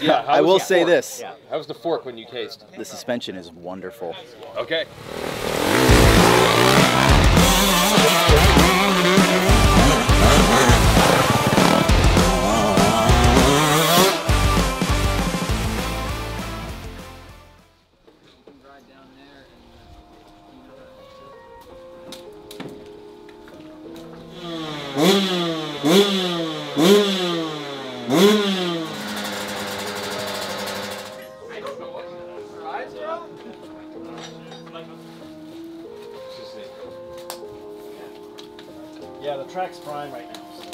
Yeah, I will say this. Yeah. How was the fork when you cased? The suspension is wonderful. Okay. Yeah, the track's prime right now. So.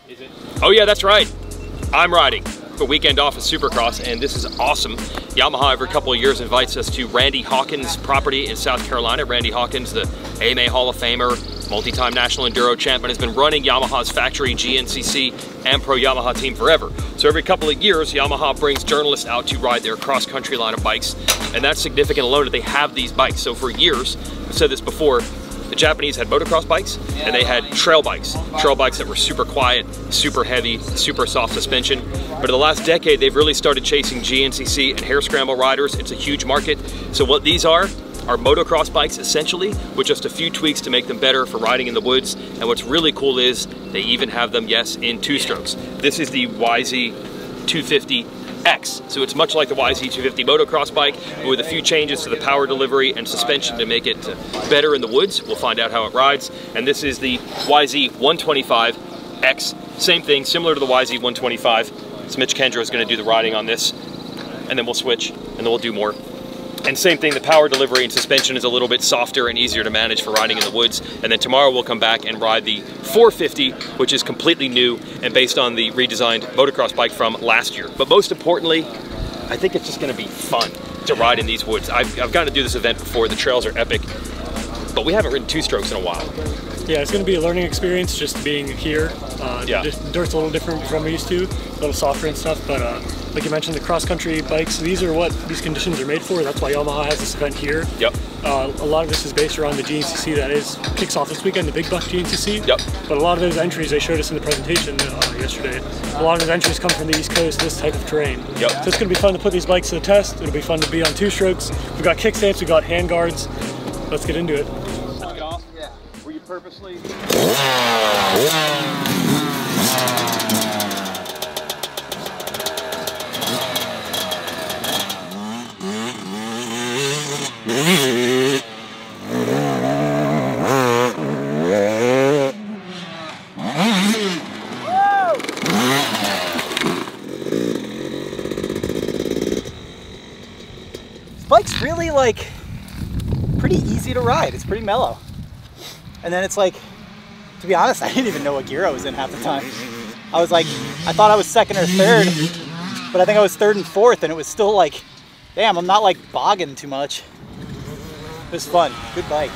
Is it? Oh yeah, that's right. I'm riding the weekend off of Supercross, and this is awesome. Yamaha every couple of years invites us to Randy Hawkins' property in South Carolina. Randy Hawkins, the AMA Hall of Famer, multi-time national enduro champion, has been running Yamaha's factory GNCC and Pro Yamaha team forever. So every couple of years, Yamaha brings journalists out to ride their cross-country line of bikes, and that's significant alone that they have these bikes. So for years, I've said this before, the Japanese had motocross bikes and they had trail bikes that were super quiet, super heavy, super soft suspension. But in the last decade, they've really started chasing GNCC and hare scramble riders. It's a huge market. So what these are motocross bikes essentially, with just a few tweaks to make them better for riding in the woods. And what's really cool is they even have them, yes, in two strokes. This is the YZ250X. So it's much like the YZ250 motocross bike, but with a few changes to the power delivery and suspension to make it better in the woods. We'll find out how it rides. And this is the YZ125X. Same thing, similar to the YZ125. So Mitch Kendra is going to do the riding on this, and then we'll switch, and then we'll do more. And same thing, the power delivery and suspension is a little bit softer and easier to manage for riding in the woods. And then tomorrow we'll come back and ride the 450, which is completely new and based on the redesigned motocross bike from last year. But most importantly, I think it's just gonna be fun to ride in these woods. I've gotten to do this event before, the trails are epic, but we haven't ridden two strokes in a while. Yeah, it's going to be a learning experience just being here. Yeah. Dirt's a little different from what I'm used to, a little softer and stuff, but like you mentioned, the cross-country bikes, these are what these conditions are made for. That's why Yamaha has this event here. Yep. A lot of this is based around the GNCC that kicks off this weekend, the Big Buck GNCC. Yep. But a lot of those entries they showed us in the presentation yesterday, a lot of those entries come from the East Coast, this type of terrain. Yep. So it's going to be fun to put these bikes to the test. It'll be fun to be on two strokes. We've got kickstands, we've got hand guards. Let's get into it. Let's get off. Yeah. Were you purposely? This bike's really like pretty easy to ride. It's pretty mellow. And then it's like, to be honest, I didn't even know what gear I was in half the time. I was like, I thought I was second or third, but I think I was third and fourth, and it was still like, damn, I'm not like bogging too much. It was fun. Good bike.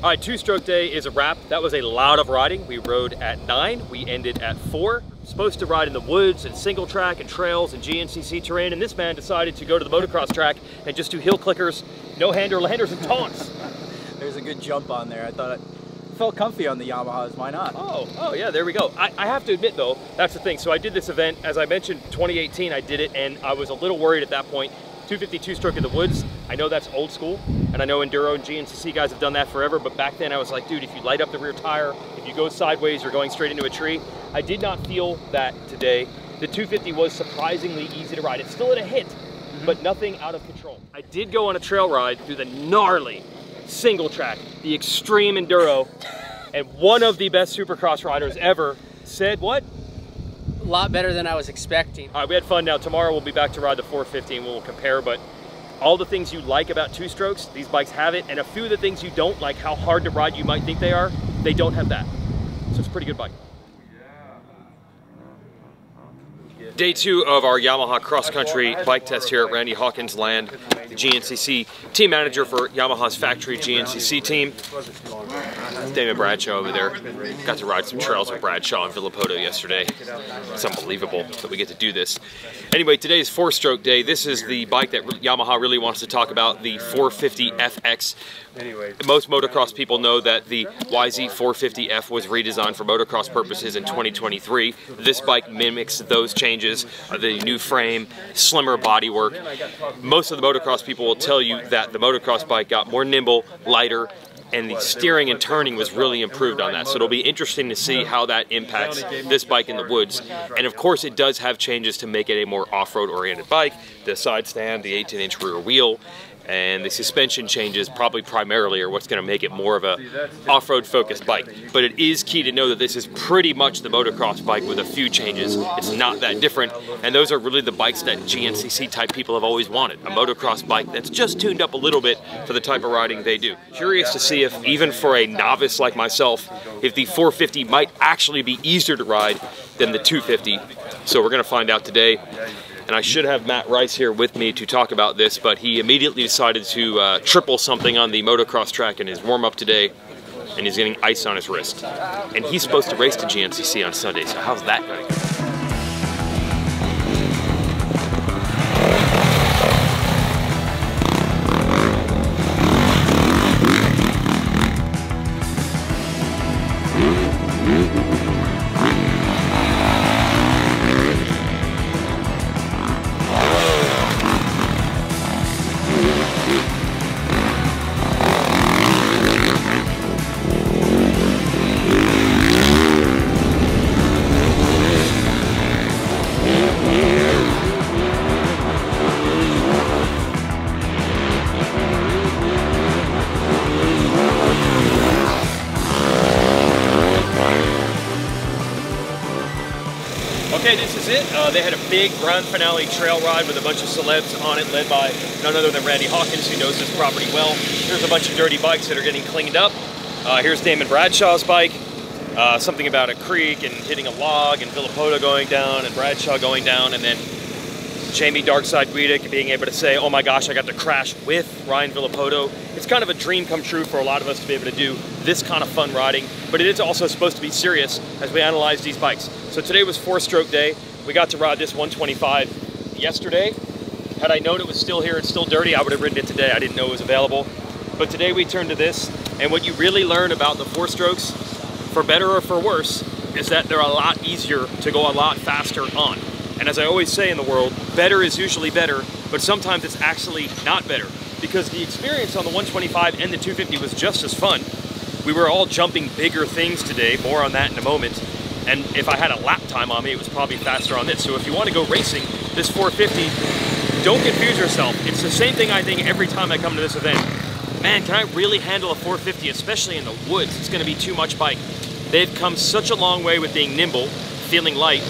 All right, two-stroke day is a wrap. That was a lot of riding. We rode at 9, we ended at 4. Supposed to ride in the woods and single track and trails and GNCC terrain, and this man decided to go to the motocross track and just do hill clickers, no hander, landers, and taunts. There's a good jump on there. I thought it felt comfy on the Yamahas. Why not? Oh yeah, there we go. I have to admit though, that's the thing. So I did this event, as I mentioned, 2018 I did it, and I was a little worried at that point. 250 stroke in the woods, I know that's old school, and I know enduro and GNCC guys have done that forever, but back then I was like, dude, if you light up the rear tire, if you go sideways, you're going straight into a tree. I did not feel that today. The 250 was surprisingly easy to ride. It's still at a hit, but nothing out of control. I did go on a trail ride through the gnarly single track, the extreme enduro, and one of the best Supercross riders ever said what? A lot better than I was expecting. All right, we had fun. Now tomorrow we'll be back to ride the 450 and we'll compare, but all the things you like about two strokes, these bikes have it, and a few of the things you don't like, how hard to ride you might think they are, they don't have that. So it's a pretty good bike. Day 2 of our Yamaha cross-country bike test here at Randy Hawkins' land, the GNCC team manager for Yamaha's factory GNCC team. Damon Bradshaw over there. Got to ride some trails with Bradshaw and Villapoto yesterday. It's unbelievable that we get to do this. Anyway, today is 4-stroke day. This is the bike that Yamaha really wants to talk about, the 450FX. Most motocross people know that the YZ450F was redesigned for motocross purposes in 2023. This bike mimics those changes, the new frame, slimmer bodywork. Most of the motocross people will tell you that the motocross bike got more nimble, lighter, and the steering and turning was really improved on that. So it'll be interesting to see how that impacts this bike in the woods. And of course it does have changes to make it a more off-road oriented bike. The side stand, the 18-inch rear wheel, and the suspension changes probably primarily are what's going to make it more of a off-road focused bike. But it is key to know that this is pretty much the motocross bike with a few changes. It's not that different, and those are really the bikes that GNCC type people have always wanted. A motocross bike that's just tuned up a little bit for the type of riding they do. Curious to see if, even for a novice like myself, if the 450 might actually be easier to ride than the 250. So we're going to find out today. And I should have Matt Rice here with me to talk about this, but he immediately decided to triple something on the motocross track in his warm-up today, and he's getting ice on his wrist. And he's supposed to race to GNCC on Sunday, so how's that going to go? Okay, this is it. They had a big grand finale trail ride with a bunch of celebs on it, led by none other than Randy Hawkins, who knows this property well. Here's a bunch of dirty bikes that are getting cleaned up. Here's Damon Bradshaw's bike. Something about a creek and hitting a log, and Villapoto going down, and Bradshaw going down, and then Jamie Darkside Wiedek being able to say, oh my gosh, I got to crash with Ryan Villapoto. It's kind of a dream come true for a lot of us to be able to do this kind of fun riding, but it is also supposed to be serious as we analyze these bikes. So today was 4-stroke day. We got to ride this 125 yesterday. Had I known it was still here and still dirty, I would have ridden it today. I didn't know it was available. But today we turned to this, and what you really learn about the 4-strokes, for better or for worse, is that they're a lot easier to go a lot faster on. And as I always say in the world, better is usually better, but sometimes it's actually not better, because the experience on the 125 and the 250 was just as fun. We were all jumping bigger things today, more on that in a moment. And if I had a lap time on me, it was probably faster on this. So if you want to go racing, this 450, don't confuse yourself. It's the same thing I think every time I come to this event. Man, can I really handle a 450, especially in the woods? It's going to be too much bike. They've come such a long way with being nimble, feeling light,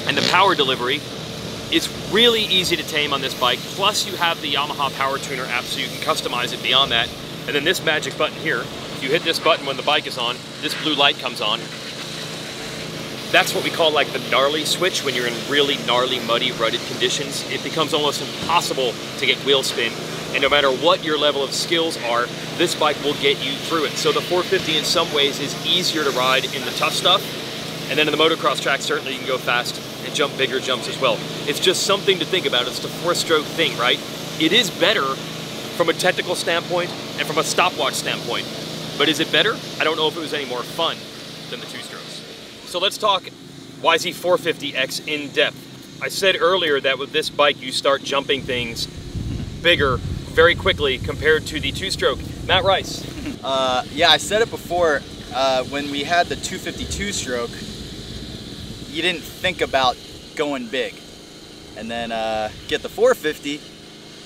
and the power delivery is really easy to tame on this bike. Plus you have the Yamaha Power Tuner app, so you can customize it beyond that. And then this magic button here, if you hit this button when the bike is on, this blue light comes on. That's what we call like the gnarly switch. When you're in really gnarly, muddy, rutted conditions, it becomes almost impossible to get wheel spin. And no matter what your level of skills are, this bike will get you through it. So the 450 in some ways is easier to ride in the tough stuff. And then in the motocross track, certainly you can go fast and jump bigger jumps as well. It's just something to think about. It's the 4-stroke thing, right? It is better from a technical standpoint and from a stopwatch standpoint. But is it better? I don't know if it was any more fun than the 2-strokes. So let's talk YZ450X in depth. I said earlier that with this bike, you start jumping things bigger very quickly compared to the 2-stroke. Matt Rice. Yeah, I said it before, when we had the 252 stroke, you didn't think about going big. And then get the 450,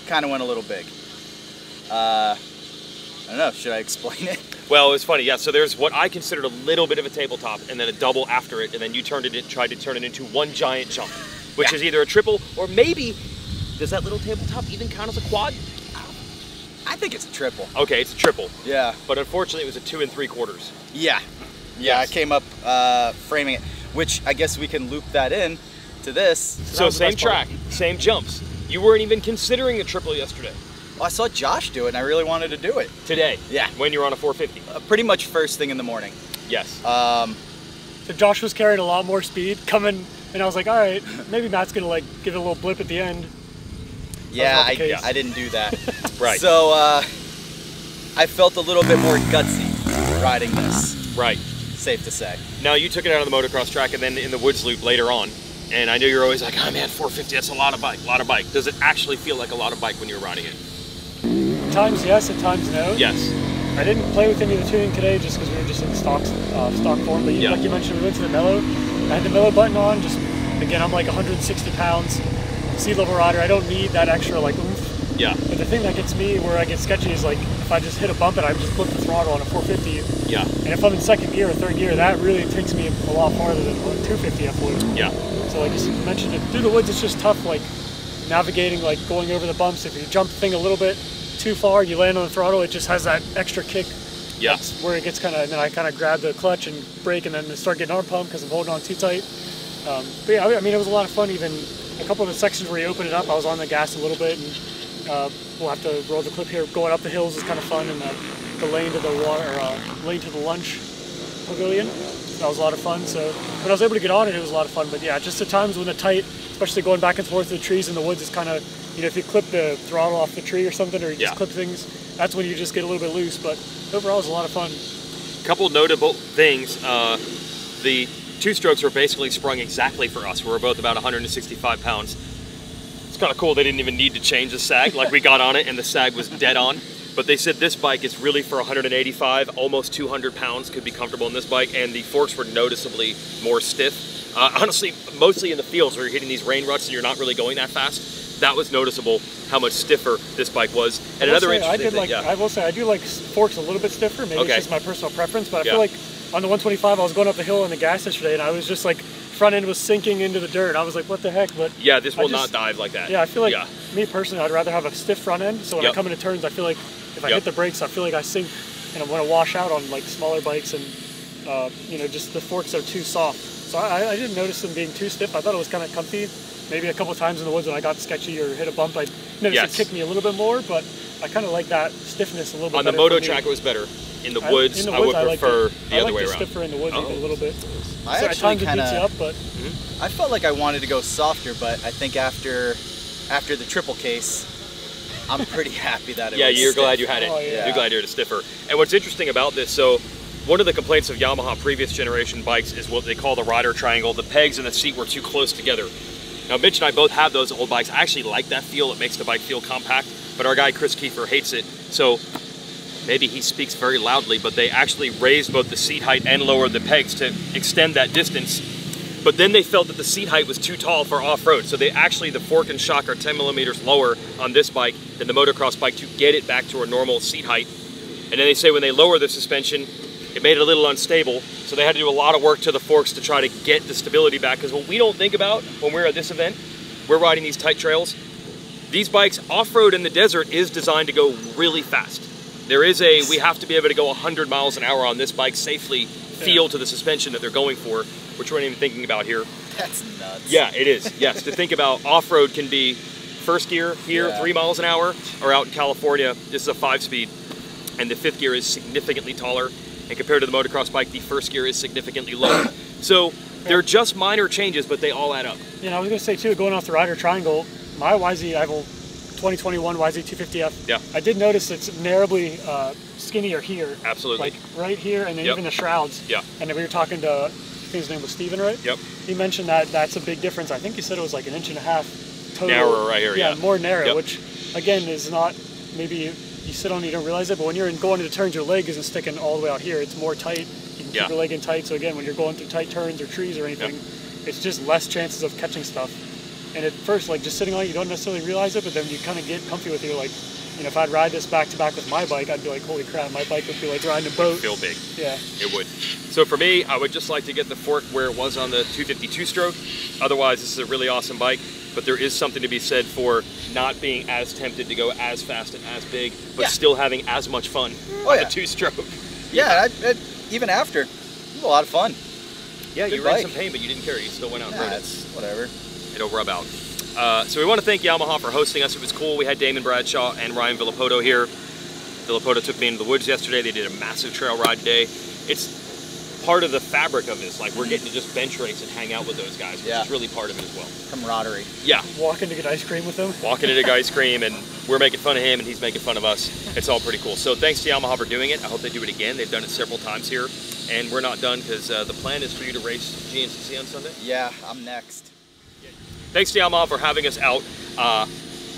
kind of went a little big. I don't know, should I explain it? Well, it was funny, yeah. So there's what I considered a little bit of a tabletop, and then a double after it, and then you tried to turn it into one giant jump, which is either a triple, or maybe, does that little tabletop even count as a quad? I think it's a triple. Okay, it's a triple. Yeah. But unfortunately, it was a 2 3/4. Yeah. Yeah, yes. I came up framing it, which I guess we can loop that in to this. So same track, same jumps. You weren't even considering a triple yesterday. Well, I saw Josh do it, and I really wanted to do it. Today? Yeah. When you're on a 450? Pretty much first thing in the morning. Yes. So Josh was carrying a lot more speed coming, and I was like, all right, maybe Matt's gonna like give it a little blip at the end. Yeah, I didn't do that. Right. So I felt a little bit more gutsy riding this. Right. Safe to say. Now you took it out on the motocross track and then in the woods loop later on. And I know you're always like, oh man, 450, that's a lot of bike, Does it actually feel like a lot of bike when you're riding it? At times yes, at times no. Yes. I didn't play with any of the tuning today just because we were just in stock form. But like you mentioned, we went to the mellow. I had the mellow button on. Just again, I'm like 160 pounds, sea level rider. I don't need that extra like oomph. Yeah. But the thing that gets me where I get sketchy is like if I just hit a bump and I just flip the throttle on a 450. Yeah. And if I'm in second gear or third gear, that really takes me a lot farther than what 250F would. Yeah. So like you mentioned, through the woods, it's just tough, like navigating, like going over the bumps. If you jump the thing a little bit too far, you land on the throttle, it just has that extra kick. Yeah. That's where it gets kind of, and then I kind of grab the clutch and brake and then start getting arm pump because I'm holding on too tight. But yeah, I mean, it was a lot of fun. Even a couple of the sections where you open it up, I was on the gas a little bit, and we'll have to roll the clip here. Going up the hills is kind of fun, and the lane to the water, lane to the lunch pavilion. That was a lot of fun. So when I was able to get on it, it was a lot of fun. But yeah, just the times when the tight, especially going back and forth through the trees in the woods, is kind of, you know, if you clip the throttle off the tree or something, or you just clip things, that's when you just get a little bit loose. But overall, it was a lot of fun. A couple notable things. The two strokes were basically sprung exactly for us. We were both about 165 pounds. It's kind of cool. They didn't even need to change the sag. Like we got on it and the sag was dead on. But they said this bike is really for 185, almost 200 pounds could be comfortable in this bike, and the forks were noticeably more stiff. Honestly, mostly in the fields where you're hitting these rain ruts and you're not really going that fast, that was noticeable how much stiffer this bike was. And another interesting thing, I will say I do like forks a little bit stiffer. Maybe it's just my personal preference, but I feel like on the 125 I was going up the hill on the gas yesterday and I was just like, front end was sinking into the dirt. I was like, what the heck? But yeah, this will not dive like that. Yeah, I feel like me personally, I'd rather have a stiff front end. So when I come into turns, I feel like if I hit the brakes, I feel like I sink and I want to wash out on like smaller bikes, and you know, just the forks are too soft. So I didn't notice them being too stiff. I thought it was kind of comfy. Maybe a couple times in the woods when I got sketchy or hit a bump, I noticed it kicked me a little bit more, but I kind of like that stiffness a little bit. On the moto track, it was better. In the woods, I would prefer the other way around. Stiffer in the woods even a little bit. I so actually at times it beats you up, but I felt like I wanted to go softer, but I think after the triple case, I'm pretty happy that it was you're stiff. Glad you had it. Oh, yeah. You're glad you're stiffer. And what's interesting about this, so one of the complaints of Yamaha previous generation bikes is what they call the rider triangle. The pegs and the seat were too close together. Now Mitch and I both have those old bikes. I actually like that feel. It makes the bike feel compact, but our guy Chris Kiefer hates it. So maybe he speaks very loudly, but they actually raised both the seat height and lowered the pegs to extend that distance. But then they felt that the seat height was too tall for off-road. So they actually, the fork and shock are 10 millimeters lower on this bike than the motocross bike to get it back to a normal seat height. And then they say when they lower the suspension, it made it a little unstable. So they had to do a lot of work to the forks to try to get the stability back. Because what we don't think about when we're at this event, we're riding these tight trails. These bikes, off-road in the desert, is designed to go really fast. There is we have to be able to go 100 miles an hour on this bike safely, feel to the suspension that they're going for, which we're not even thinking about here. That's nuts. Yeah, it is. Yes, to think about off-road can be first gear here, 3 miles an hour, or out in California, this is a 5-speed, and the fifth gear is significantly taller, and compared to the motocross bike, the first gear is significantly lower. So they're just minor changes, but they all add up. Yeah, I was going to say too, going off the rider triangle, my YZ, I have a 2021 YZ250F. I did notice it's narrowly skinnier here. Absolutely. Like right here, and then even the shrouds. Yeah. And then we were talking to, I think his name was Steven, right? Yep. He mentioned that that's a big difference. I think he said it was like 1.5 inches total. Narrower right here, yeah. More narrow, which again is not, maybe you sit on it, you don't realize it, but when you're going into turns, your leg isn't sticking all the way out here. It's more tight. You can keep your leg in tight. So again, when you're going through tight turns or trees or anything, it's just less chances of catching stuff. And at first, like just sitting on it, you don't necessarily realize it, but then you kind of get comfy with it. You're like, you know, if I'd ride this back to back with my bike, I'd be like, holy crap, my bike would be like riding a boat. Feel big. Yeah. It would. So for me, I would just like to get the fork where it was on the 252 stroke. Otherwise, this is a really awesome bike, but there is something to be said for not being as tempted to go as fast and as big, but still having as much fun on the 2-stroke. Yeah, even after, it was a lot of fun. Yeah, Good you were in bike. some pain, but you didn't care. You still went out and Nah, rode it. it's whatever. It'll rub out. So we want to thank Yamaha for hosting us. It was cool. We had Damon Bradshaw and Ryan Villapoto here. Villapoto took me into the woods yesterday. They did a massive trail ride today. It's part of the fabric of this. Like, we're getting to just bench race and hang out with those guys, which is really part of it as well. Camaraderie. Yeah. Walking to get ice cream with them. Walking to get ice cream, and we're making fun of him, and he's making fun of us. It's all pretty cool. So thanks to Yamaha for doing it. I hope they do it again. They've done it several times here, and we're not done because the plan is for you to race GNCC on Sunday. Yeah, I'm next. Thanks to Yamaha for having us out.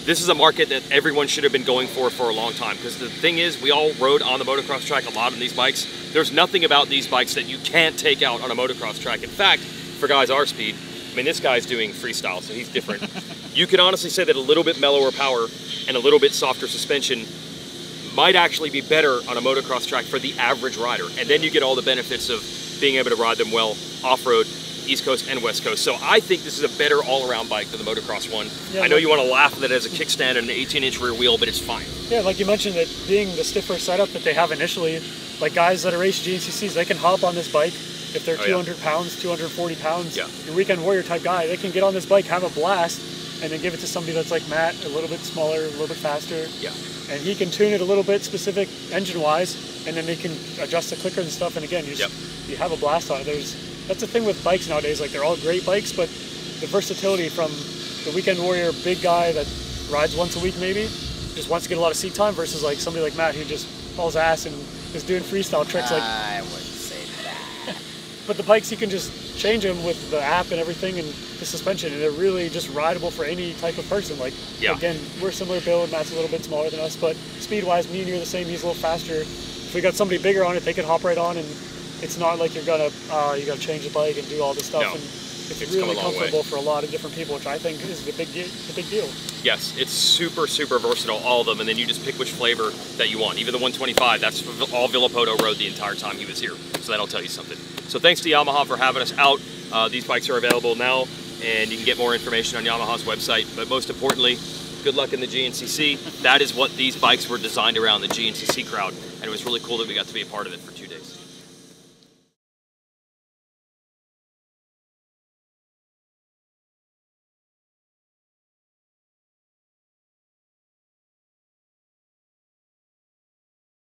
This is a market that everyone should have been going for a long time, because the thing is, we all rode on the motocross track a lot on these bikes. There's nothing about these bikes that you can't take out on a motocross track. In fact, for guys our speed, I mean, this guy's doing freestyle, so he's different. You could honestly say that a little bit mellower power and a little bit softer suspension might actually be better on a motocross track for the average rider. And then you get all the benefits of being able to ride them well off-road, East Coast and West Coast. So I think this is a better all-around bike than the motocross one. Yeah, I know you want to laugh that it has a kickstand and an 18-inch rear wheel, but it's fine. Yeah, like you mentioned, that being the stiffer setup that they have initially, like guys that are race GNCCs, they can hop on this bike. If they're 200 pounds, 240 pounds, your weekend warrior type guy, they can get on this bike, have a blast, and then give it to somebody that's like Matt, a little bit smaller, a little bit faster. Yeah. And he can tune it a little bit specific engine-wise, and then they can adjust the clicker and stuff. And again, you have a blast on it. That's the thing with bikes nowadays. Like, they're all great bikes, but the versatility from the weekend warrior big guy that rides once a week maybe, just wants to get a lot of seat time, versus like somebody like Matt who just hauls ass and is doing freestyle tricks. Like, I wouldn't say that. but the bikes, you can just change them with the app and everything and the suspension, and they're really just rideable for any type of person. Like, again, we're similar build. Matt's a little bit smaller than us, but speed-wise, me and you are the same. He's a little faster. If we got somebody bigger on it, they could hop right on, and it's not like you're gonna you gotta change the bike and do all this stuff. No. And it's really comfortable for a lot of different people, which I think is the big deal. Yes, it's super, super versatile, all of them, and then you just pick which flavor that you want. Even the 125, that's all Villapoto rode the entire time he was here, so that'll tell you something. So thanks to Yamaha for having us out. These bikes are available now, and you can get more information on Yamaha's website, but most importantly, good luck in the GNCC. That is what these bikes were designed around, the GNCC crowd, and it was really cool that we got to be a part of it for 2 days.